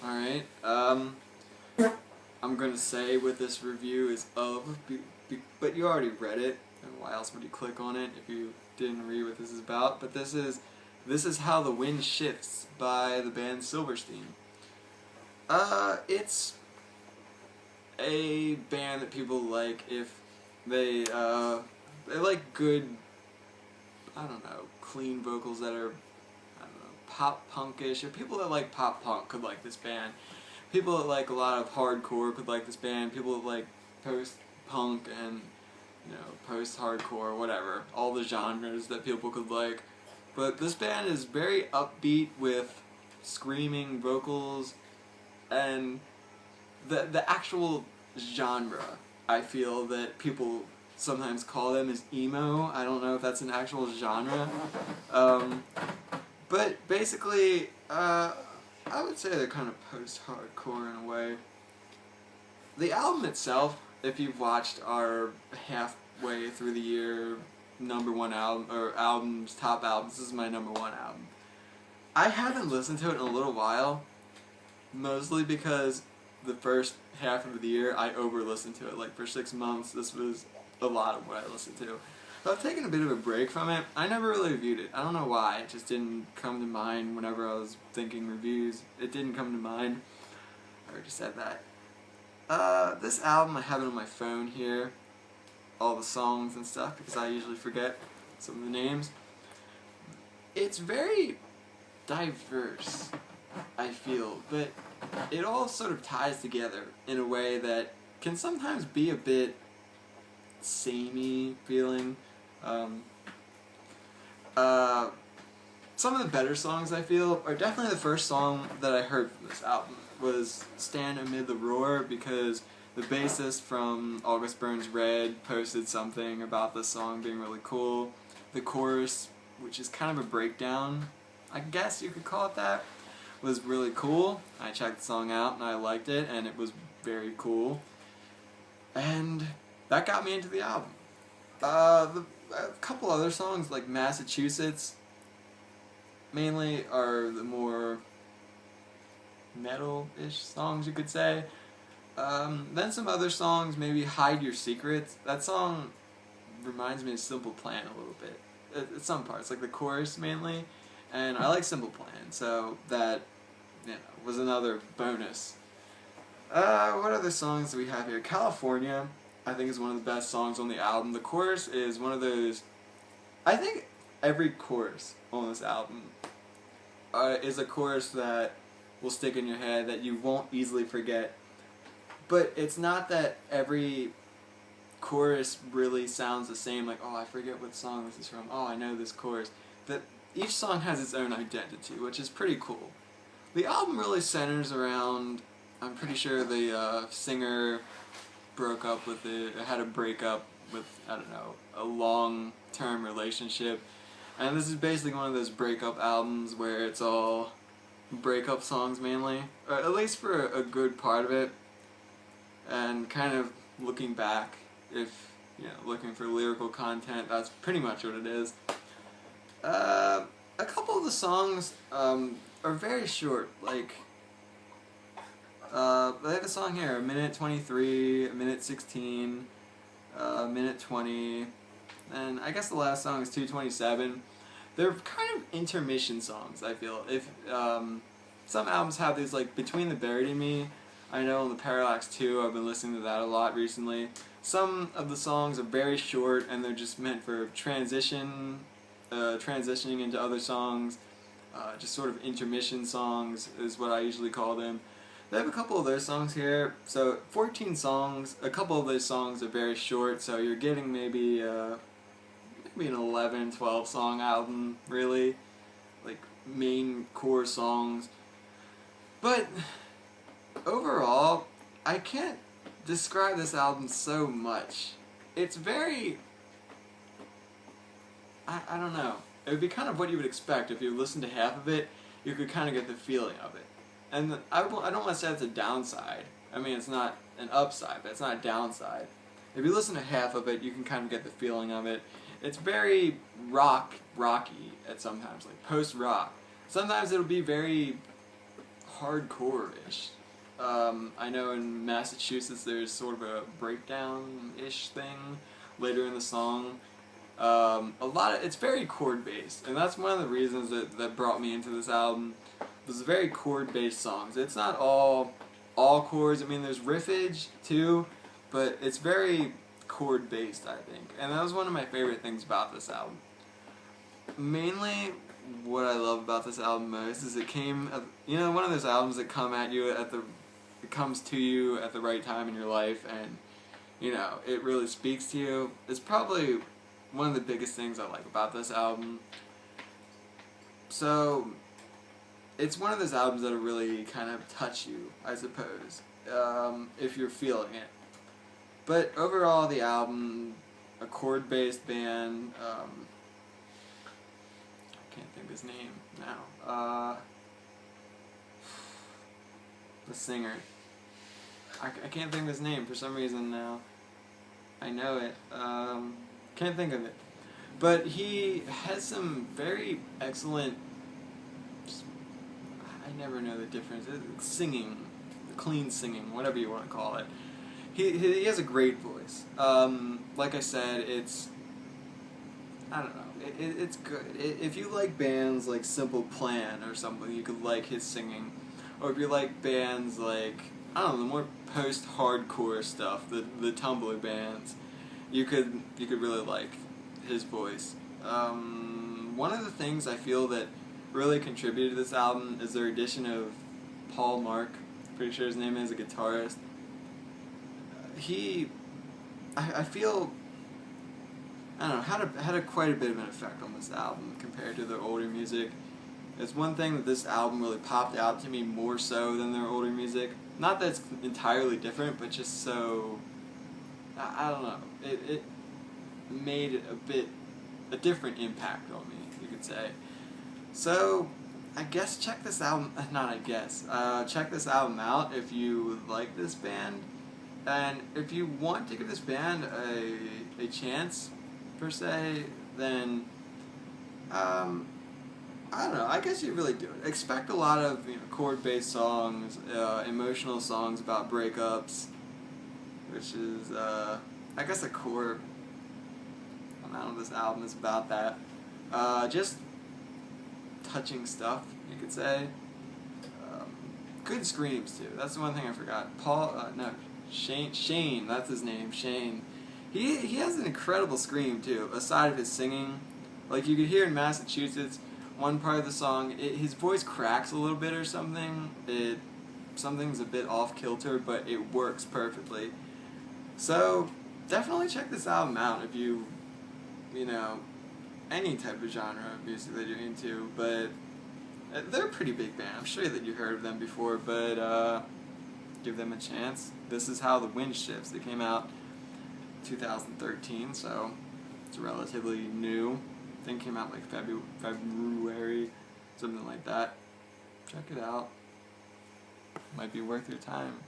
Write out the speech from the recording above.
Alright, I'm gonna say what this review is of, but you already read it, and why else would you click on it if you didn't read what this is about? But this is How the Wind Shifts by the band Silverstein. It's a band that people like if they like good, I don't know, clean vocals that are, I don't know, pop punkish, or people that like pop punk could like this band. People that like a lot of hardcore could like this band. People that like post-punk and, you know, post-hardcore, whatever, all the genres that people could like. But this band is very upbeat with screaming vocals, and the actual genre, I feel that people sometimes call them is emo. I don't know if that's an actual genre. But basically, I would say they're kind of post-hardcore in a way. The album itself, if you've watched our halfway through the year #1 album, or albums, top albums, this is my #1 album. I haven't listened to it in a little while, mostly because the first half of the year I over-listened to it. Like for 6 months, this was a lot of what I listened to. So I've taken a bit of a break from it. I never really reviewed it. I don't know why. It just didn't come to mind whenever I was thinking reviews. It didn't come to mind. I already said that. This album, I have it on my phone here. All the songs and stuff, because I usually forget some of the names. It's very diverse, I feel, but it all sort of ties together in a way that can sometimes be a bit samey feeling. Some of the better songs, I feel, are definitely the first song that I heard from this album was Stand Amid the Roar, because the bassist from August Burns Red posted something about this song being really cool. The chorus, which is kind of a breakdown, I guess you could call it that, was really cool. I checked the song out and I liked it, and it was very cool. And that got me into the album. A couple other songs, like Massachusetts, mainly are the more metal-ish songs, you could say. Then some other songs, maybe Hide Your Secrets. That song reminds me of Simple Plan a little bit. At some parts, like the chorus mainly. And I like Simple Plan, so that, you know, was another bonus. What other songs do we have here? California, I think, is one of the best songs on the album. The chorus is one of those, I think every chorus on this album is a chorus that will stick in your head, that you won't easily forget. But it's not that every chorus really sounds the same, like, oh, I forget what song this is from, oh, I know this chorus. That each song has its own identity, which is pretty cool. The album really centers around, I'm pretty sure the singer broke up with had a breakup with, I don't know, a long-term relationship. And this is basically one of those breakup albums where it's all breakup songs mainly, or at least for a good part of it. And kind of looking back, if, you know, looking for lyrical content, that's pretty much what it is. A couple of the songs are very short, like, they have a song here, 1:23, 1:16, 1:20, and I guess the last song is 2:27. They're kind of intermission songs, I feel. If some albums have these, like Between the Buried and Me. I know on the Parallax 2, I've been listening to that a lot recently. Some of the songs are very short, and they're just meant for transitioning into other songs. Just sort of intermission songs is what I usually call them. They have a couple of those songs here. So 14 songs. A couple of those songs are very short, so you're getting maybe an 11, 12 song album, really. Like main core songs. But overall, I can't describe this album so much. It's very, I don't know. It would be kind of what you would expect. If you listen to half of it, you could kind of get the feeling of it. And I don't want to say it's a downside. I mean, it's not an upside, but it's not a downside. If you listen to half of it, you can kind of get the feeling of it. It's very rocky at sometimes, like post-rock. Sometimes it'll be very hardcore-ish. I know in Massachusetts there's sort of a breakdown-ish thing later in the song. It's very chord-based, and that's one of the reasons that brought me into this album. There's very chord-based songs. It's not all chords. I mean, there's riffage too, but it's very chord-based, I think. And that was one of my favorite things about this album. Mainly, what I love about this album most is it came, one of those albums that it comes to you at the right time in your life, and, it really speaks to you. It's probably one of the biggest things I like about this album. So, it's one of those albums that'll really kind of touch you, I suppose, if you're feeling it. But overall, the album, a chord-based band, I can't think of his name now. The singer. I can't think of his name for some reason now. I know it. Can't think of it. But he has some very excellent, I never know the difference, singing, clean singing, whatever you want to call it. He has a great voice. Like I said, I don't know, it's good. If you like bands like Simple Plan or something, you could like his singing. Or if you like bands like, I don't know, the more post-hardcore stuff, the Tumblr bands, you could really like his voice. One of the things I feel that really contributed to this album is their addition of Paul Mark, pretty sure his name is, a guitarist. I feel, I don't know, had quite a bit of an effect on this album compared to their older music. It's one thing that this album really popped out to me more so than their older music. Not that it's entirely different, but just so, I don't know, it made a different impact on me, you could say. So, I guess check this album, check this album out if you like this band. And if you want to give this band a chance, per se, then, I don't know, I guess you really do it. Expect a lot of chord-based songs, emotional songs about breakups, which is, I guess a core amount of this album is about that. Just touching stuff, you could say. Good screams, too. That's the one thing I forgot. Shane, that's his name, Shane. He has an incredible scream, too, aside of his singing. Like, you could hear in Massachusetts, one part of the song, his voice cracks a little bit or something. Something's a bit off-kilter, but it works perfectly. So, definitely check this album out if you, any type of genre of music that you're into, but they're a pretty big band. I'm sure that you've heard of them before, but give them a chance. This is How the Wind Shifts. They came out 2013, so it's relatively new. I think it came out like February, something like that. Check it out. Might be worth your time.